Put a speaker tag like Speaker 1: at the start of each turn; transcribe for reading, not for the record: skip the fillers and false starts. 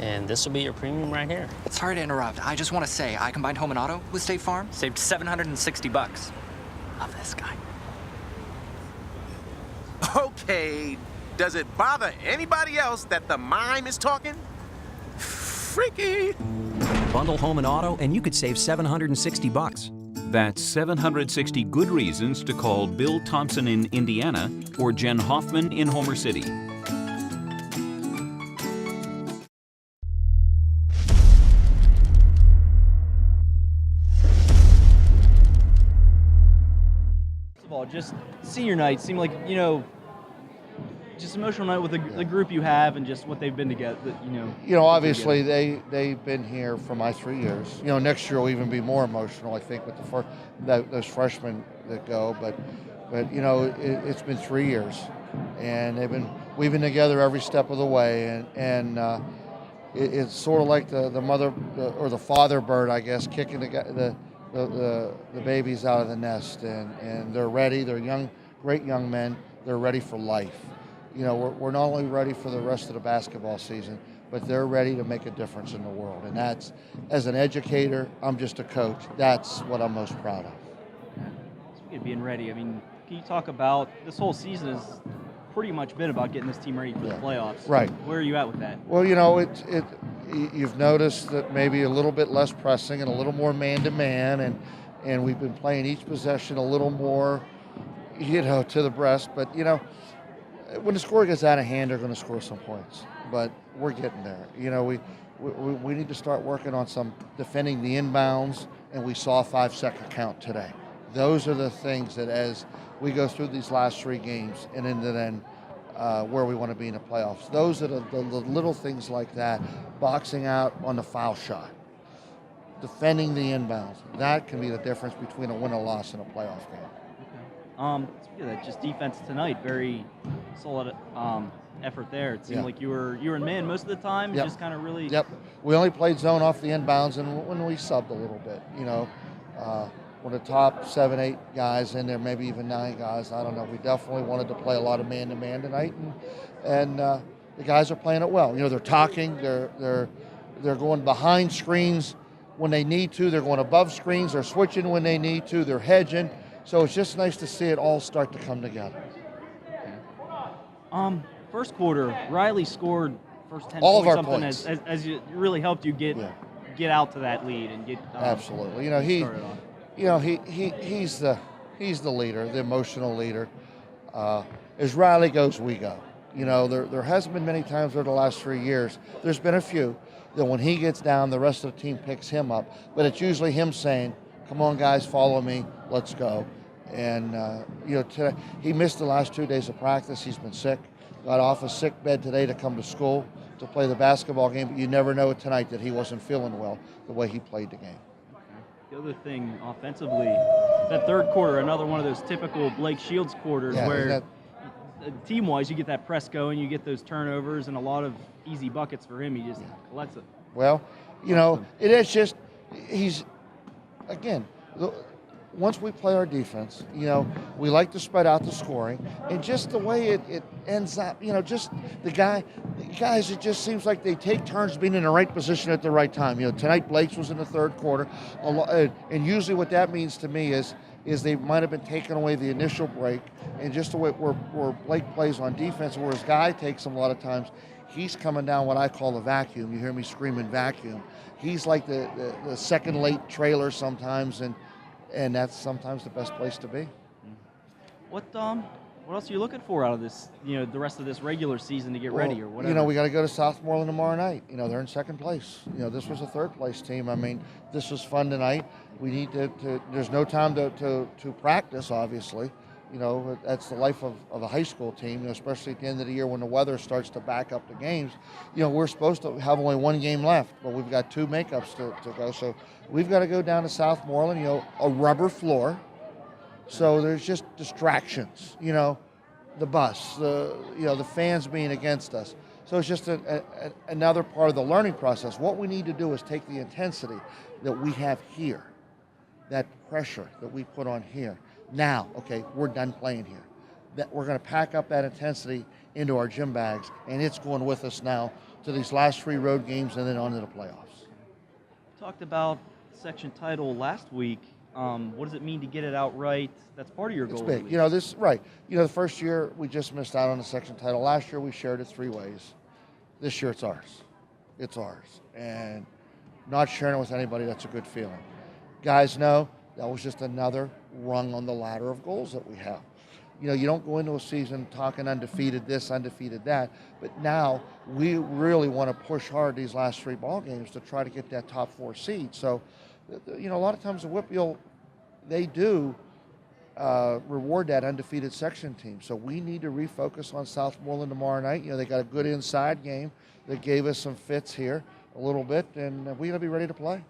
Speaker 1: and this will be your premium right here.
Speaker 2: Sorry to interrupt. I just want to say, I combined home and auto with State Farm, saved $760. Love this guy.
Speaker 3: Okay, does it bother anybody else that the mime is talking? Freaky.
Speaker 4: Bundle home and auto, and you could save $760.
Speaker 5: That's 760 good reasons to call Bill Thompson in Indiana or Jen Hoffman in Homer City.
Speaker 6: First of all, just senior night seemed like, just emotional night with the group you have and just what they've been together,
Speaker 7: obviously they've been here for my 3 years. Next year will even be more emotional, I think, with those freshmen that go. But it's been 3 years, and we've been together every step of the way, and it's sort of like the mother or the father bird, I guess, kicking the babies out of the nest, and they're ready. They're great young men. They're ready for life. We're not only ready for the rest of the basketball season, but they're ready to make a difference in the world. And that's, as an educator, I'm just a coach. That's what I'm most proud of.
Speaker 6: Speaking of being ready, can you talk about this whole season has pretty much been about getting this team ready for the playoffs.
Speaker 7: Right.
Speaker 6: Where are you at with that?
Speaker 7: Well, you've noticed that maybe a little bit less pressing and a little more man-to-man, and we've been playing each possession a little more, to the breast. But, when the score gets out of hand, they're going to score some points. But we're getting there. We need to start working on some defending the inbounds, and we saw a 5-second count today. Those are the things that, as we go through these last 3 games and into then where we want to be in the playoffs, those are the little things like that. Boxing out on the foul shot, defending the inbounds. That can be the difference between a win or loss in a playoff game.
Speaker 6: Speaking of that, just defense tonight, very solid effort there. It seemed like you were in man most of the time.
Speaker 7: Yep.
Speaker 6: Just kind of really.
Speaker 7: Yep. We only played zone off the inbounds, and when we subbed a little bit, when the top 7, 8 guys in there, maybe even 9 guys, I don't know. We definitely wanted to play a lot of man-to-man tonight, and the guys are playing it well. They're talking, they're going behind screens when they need to, they're going above screens, they're switching when they need to, they're hedging. So it's just nice to see it all start to come together.
Speaker 6: First quarter, Riley scored first 10
Speaker 7: all
Speaker 6: points,
Speaker 7: of our points.
Speaker 6: as it really helped you get out to that lead and get
Speaker 7: absolutely. He's the leader, the emotional leader. As Riley goes, we go. There hasn't been many times over the last 3 years. There's been a few that when he gets down, the rest of the team picks him up. But it's usually him saying, "Come on, guys, follow me. Let's go." And today he missed the last 2 days of practice. He's been sick. Got off a sick bed today to come to school to play the basketball game. But you never know tonight that he wasn't feeling well the way he played the game.
Speaker 6: The other thing offensively, that third quarter, another one of those typical Blake Shields quarters where team-wise you get that press going, you get those turnovers and a lot of easy buckets for him. He just lets it.
Speaker 7: Well, it is just once we play our defense, we like to spread out the scoring, and just the way it ends up, just the guys, it just seems like they take turns being in the right position at the right time. Tonight Blake's was in the third quarter, and usually what that means to me is they might have been taking away the initial break, and just the way where Blake plays on defense, where his guy takes him a lot of times, he's coming down what I call the vacuum. You hear me screaming vacuum. He's like the second late trailer sometimes, and that's sometimes the best place to be.
Speaker 6: What else are you looking for out of this, the rest of this regular season to get ready or whatever?
Speaker 7: We got to go to Southmoreland tomorrow night. They're in second place. This was a third place team. This was fun tonight. We need to there's no time to practice, obviously. That's the life of a high school team, especially at the end of the year when the weather starts to back up the games. We're supposed to have only 1 game left, but we've got 2 makeups to go. So we've got to go down to Southmoreland, a rubber floor. So there's just distractions, the bus, the fans being against us. So it's just another part of the learning process. What we need to do is take the intensity that we have here, that pressure that we put on here. Now, okay, we're done playing here. That we're going to pack up that intensity into our gym bags, and it's going with us now to these last 3 road games and then on to the playoffs.
Speaker 6: Talked about section title last week. What does it mean to get it outright? That's part of your goal.
Speaker 7: It's big. You know, the first year we just missed out on the section title. Last year we shared it 3 ways. This year it's ours. It's ours. And not sharing it with anybody, that's a good feeling. Guys know that was just another rung on the ladder of goals that we have. You know, you don't go into a season talking undefeated this, undefeated that, but now we really want to push hard these last 3 ball games to try to get that top 4 seed. So, you know, a lot of times the Whitfield, they do reward that undefeated section team. So we need to refocus on Southmoreland tomorrow night. You know, they got a good inside game that gave us some fits here a little bit, and we got to be ready to play.